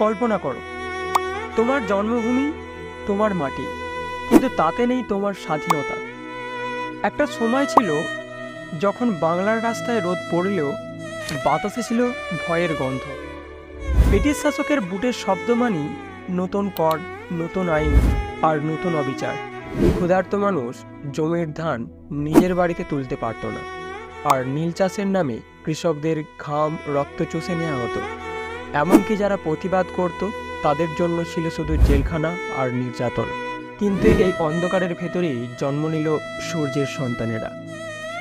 কল্পনা করো, তোমার জন্মভূমি, তোমার মাটি, কিন্তু তাতে নেই তোমার স্বাধীনতা। একটা সময় ছিল যখন বাংলার রাস্তায় রোদ পড়লেও বাতাসে ছিল ভয়ের গন্ধ। ব্রিটিশ শাসকের বুটের শব্দ মানি নতুন কর, নতুন আইন আর নতুন অবিচার। ক্ষুধার্ত মানুষ জমির ধান নিজের বাড়িতে তুলতে পারত না, আর নীল চাষের নামে কৃষকদের ঘাম রক্ত চুষে নেওয়া হতো। এমনকি যারা প্রতিবাদ করত তাদের জন্য ছিল শুধু জেলখানা আর নির্যাতন। কিন্তু এই অন্ধকারের ভেতরেই জন্ম নিল সূর্যের সন্তানেরা।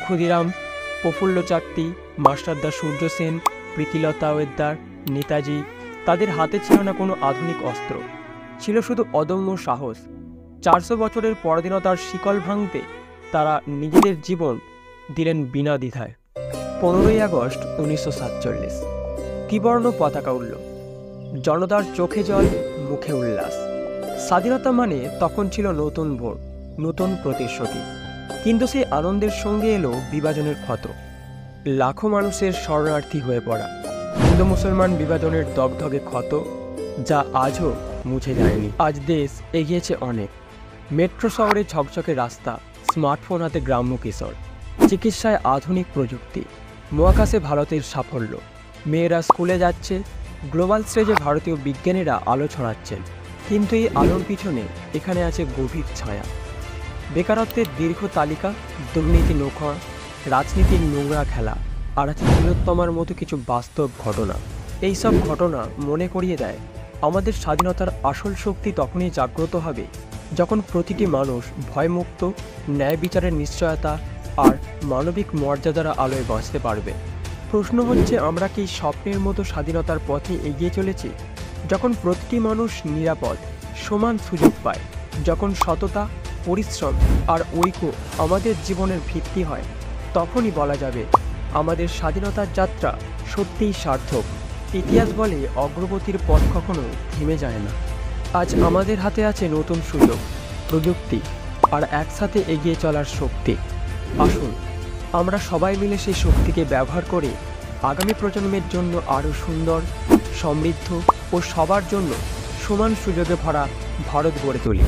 ক্ষুদিরাম, প্রফুল্ল চাকতি, মাস্টারদা সূর্য সেন, প্রীতিলতা ওয়েদ্দার, নেতাজি। তাদের হাতে ছিল না কোনো আধুনিক অস্ত্র, ছিল শুধু অদম্য সাহস। 400 বছরের পরাধীনতার শিকল ভাঙতে তারা নিজেদের জীবন দিলেন বিনা দ্বিধায়। 15ই আগস্ট 1947 ত্রিবর্ণ পতাকা উড়ল, জনতার চোখে জল, মুখে উল্লাস। স্বাধীনতা মানে তখন ছিল নতুন ভোর, নতুন প্রতিশ্রুতি। কিন্তু সেই আনন্দের সঙ্গে এলো বিভাজনের ক্ষত। লাখো মানুষের শরণার্থী হয়ে পড়া, হিন্দু মুসলমান বিভাজনের দগধগে ক্ষত, যা আজও মুছে যায়নি। আজ দেশ এগিয়েছে অনেক। মেট্রো শহরে ঝকঝকে রাস্তা, স্মার্টফোন হাতে গ্রাম্য কিশোর, চিকিৎসায় আধুনিক প্রযুক্তি, মহাকাশে ভারতের সাফল্য। মেয়েরা স্কুলে যাচ্ছে, গ্লোবাল স্টেজে ভারতীয় বিজ্ঞানীরা আলো ছড়াচ্ছেন। কিন্তু এই আলোর পিছনে এখানে আছে গভীর ছায়া। বেকারত্বের দীর্ঘ তালিকা, দুর্নীতি নোখর, রাজনীতির নোংরা খেলা, আর আছে তিলোত্তমার মতো কিছু বাস্তব ঘটনা। এইসব ঘটনা মনে করিয়ে দেয় আমাদের স্বাধীনতার আসল শক্তি তখনই জাগ্রত হবে যখন প্রতিটি মানুষ ভয়মুক্ত, ন্যায় বিচারের নিশ্চয়তা আর মানবিক মর্যাদার আলোয় বাঁচতে পারবে। প্রশ্ন হচ্ছে, আমরা কি স্বপ্নের মতো স্বাধীনতার পথে এগিয়ে চলেছি? যখন প্রতিটি মানুষ নিরাপদ, সমান সুযোগ পায়, যখন সততা, পরিশ্রম আর ঐক্য আমাদের জীবনের ভিত্তি হয়, তখনই বলা যাবে আমাদের স্বাধীনতার যাত্রা সত্যিই সার্থক। ইতিহাস বলে অগ্রগতির পথ কখনো থেমে যায় না। আজ আমাদের হাতে আছে নতুন সুযোগ, প্রযুক্তি আর একসাথে এগিয়ে চলার শক্তি। আসুন আমরা সবাই মিলে সেই শক্তিকে ব্যবহার করে আগামী প্রজন্মের জন্য আরও সুন্দর, সমৃদ্ধ ও সবার জন্য সমান সুযোগে ভরা ভারত গড়ে তুলি।